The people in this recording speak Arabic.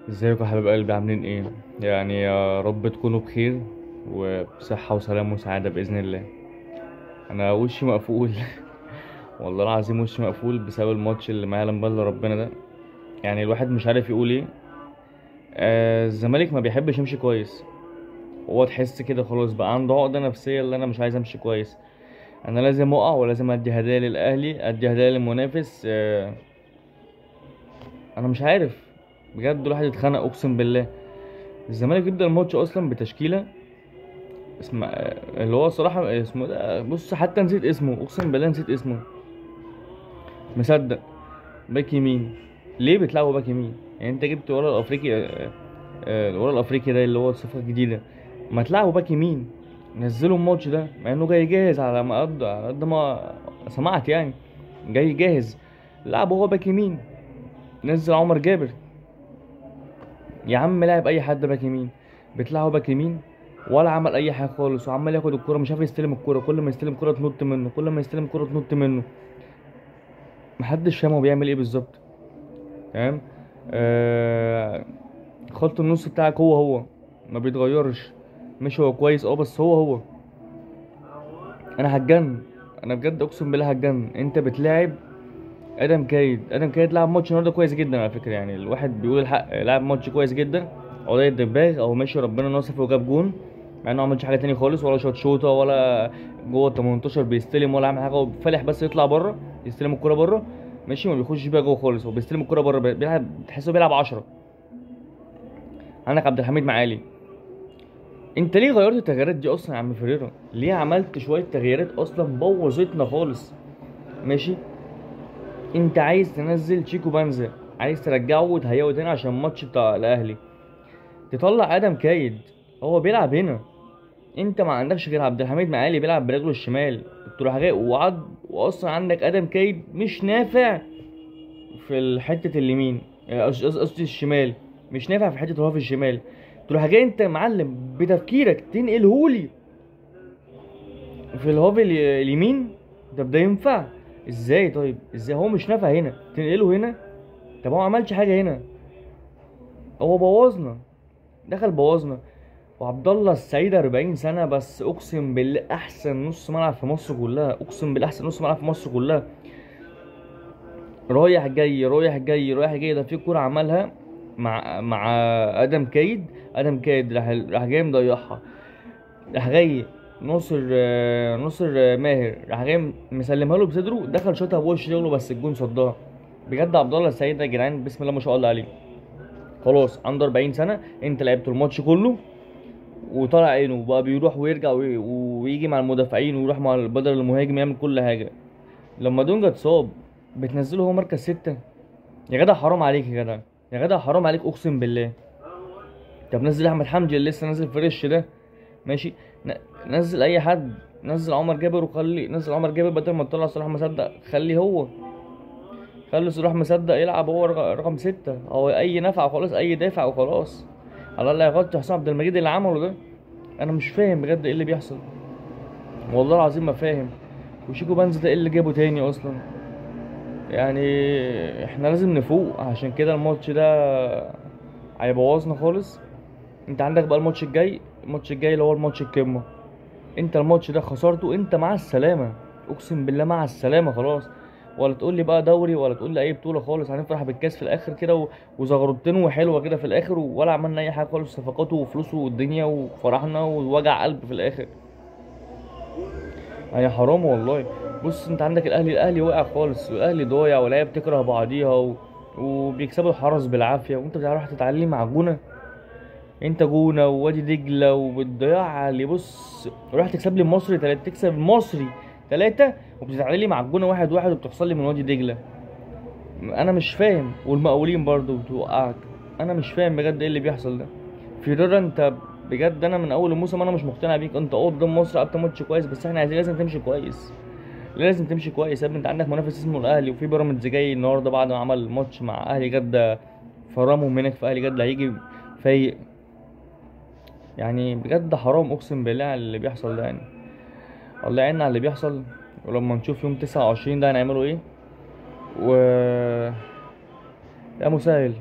ازيكم يا حبايب قلبي، عاملين ايه؟ يعني يا رب تكونوا بخير وبصحة وسلام وسعادة بإذن الله. انا وشي مقفول والله العظيم وشي مقفول بسبب الماتش اللي ما يعلم بالله ربنا ده. يعني الواحد مش عارف يقول ايه. الزمالك ما بيحبش يمشي كويس. هو تحس كده خلاص بقى عنده عقدة نفسية اللي انا مش عايز امشي كويس. انا لازم اقع ولازم ادي هدايا للاهلي، ادي هدايا للمنافس. انا مش عارف. بجد الواحد اتخنق اقسم بالله. الزمالك يبدأ الماتش اصلا بتشكيلة اسمه اللي هو صراحة اسمه ده، بص حتى نسيت اسمه، اقسم بالله نسيت اسمه. مصدق. باك يمين. ليه بتلعبوا باك يمين؟ يعني انت جبت ورا الافريقي، الورا الافريقي ده اللي هو الصفقة الجديدة. ما تلعبوا باك يمين. نزلوا الماتش ده مع انه جاي جاهز، على قد ما سمعت يعني. جاي جاهز. لعبوا هو باك يمين. نزل عمر جابر. يا عم لاعب اي حد باك يمين. بتلعبوا باك يمين. ولا عمل اي حاجه خالص، وعمال ياخد الكرة مش عارف يستلم الكرة، كل ما يستلم كرة تنط منه، كل ما يستلم كرة تنط منه. محدش فاهم هو بيعمل ايه بالظبط. تمام. آه... خط النص بتاعك هو ما بيتغيرش. مش هو كويس بس هو. انا هتجن. انا بجد اقسم بالله هتجن. انت بتلاعب ادم كايد لعب ماتش النهارده كويس جدا على فكره، يعني الواحد بيقول الحق، لعب ماتش كويس جدا. قضية دباغ او ماشي ربنا نصف وجاب جون. مع انه ما عملش حاجه تاني خالص، ولا شوط شوطه ولا جوه ال 18 بيستلم ولا عامل حاجه، هو فالح بس يطلع بره. يستلم الكرة بره. ماشي، ما بيخش بيها جوه خالص، هو بيستلم الكرة بره، بيلعب تحسه بيلعب 10. عندك عبد الحميد معالي. انت ليه غيرت التغييرات دي اصلا يا عم فريرا؟ ليه عملت شويه تغييرات اصلا بوظتنا خالص؟ ماشي. انت عايز تنزل تشيكو بانزا، عايز ترجعه وتهيئه تاني عشان الماتش بتاع الاهلي. تطلع ادم كايد. هو بيلعب هنا. انت ما عندكش غير عبد الحميد معالي بيلعب برجله الشمال. تروح جاي واصلا عندك ادم كايد مش نافع في الحته اليمين. قصدي الشمال. مش نافع في حته الهاف الشمال. تروح جاي انت معلم بتفكيرك تنقلهولي في الهاف اليمين. ده ينفع؟ ازاي؟ طيب ازاي هو مش نافع هنا تنقله هنا؟ طب هو ما عملش حاجه هنا. هو بوظنا. دخل بوظنا. وعبد الله السعيد 40 سنه بس، اقسم بالله احسن نص ملعب في مصر كلها، اقسم بالله احسن نص ملعب في مصر كلها. رايح جاي رايح جاي رايح جاي، ده في كوره عملها مع ادم كايد. ادم كايد راح جاي مضيعها. راح جاي ناصر ماهر راح جاي مسلمها له بصدره، دخل شاطها بوش رجله بس الجون صدها. بجد عبد الله السعيد ده يا جدعان بسم الله ما شاء الله عليه. خلاص عنده 40 سنه، انت لعبت الماتش كله. وطلع عينه بقى بيروح ويرجع ويجي مع المدافعين ويروح مع بدل المهاجم يعمل كل حاجه. لما دونجا اتصاب بتنزله هو مركز ستة. يا جدع حرام عليك يا جدع. يا جدع حرام عليك اقسم بالله. طب نزل احمد حمدي اللي لسه نازل فريش ده. ماشي. ن- نزل اي حد. نزل عمر جابر نزل عمر جابر بدل ما تطلع صلاح مصدق، خلي صلاح مصدق يلعب هو رقم ستة او اي نفع وخلاص، اي دافع وخلاص. على الله يغطي حسام عبد المجيد اللي عمله ده. انا مش فاهم بجد ايه اللي بيحصل. والله العظيم ما فاهم. وشيكو بانز ده ايه اللي جابه تاني اصلا؟ يعني احنا لازم نفوق عشان كده الماتش ده هيبوظنا خالص. انت عندك بقى الماتش الجاي اللي هو الماتش القمه. انت الماتش ده خسرته، انت مع السلامه. اقسم بالله مع السلامه خلاص. ولا تقول لي بقى دوري ولا تقول لي اي بطوله خالص، هنفرح بالكاس في الاخر كده وزغرتين وحلوه كده في الاخر، ولا عملنا اي حاجه خالص، صفقات وفلوس والدنيا وفرحنا ووجع قلب في الاخر. يعني حرام والله. بص انت عندك الاهلي واقع خالص، والاهلي ضايع، واللعيبه بتكره بعضيها وبيكسبوا الحرس بالعافيه، وانت بتروح تتعلم مع الجونه. انت جونه ووادي دجله وبتضيع اللي بص. رحت تكسب لي المصري تكسب المصري 3، وبتتعادل لي مع الجونه 1-1 وبتخسر لي من وادي دجله. انا مش فاهم، والمقاولين برضو بتوقعك. انا مش فاهم بجد ايه اللي بيحصل ده. فيريرا انت بجد انا من اول الموسم انا مش مقتنع بيك. انت قدام مصر لعبت ماتش كويس، بس احنا عايزين لازم تمشي كويس. لازم تمشي كويس يا ابني. انت عندك منافس اسمه الاهلي، وفي بيراميدز جاي النهارده بعد ما عمل ماتش مع اهلي جده. فرمهم هناك في اهلي جده هيجي فايق. يعني بجد حرام اقسم بالله على اللي بيحصل ده يعني. الله يعيننا على اللي بيحصل. ولما نشوف يوم 29 ده هنعمله ايه. و يا مسهل.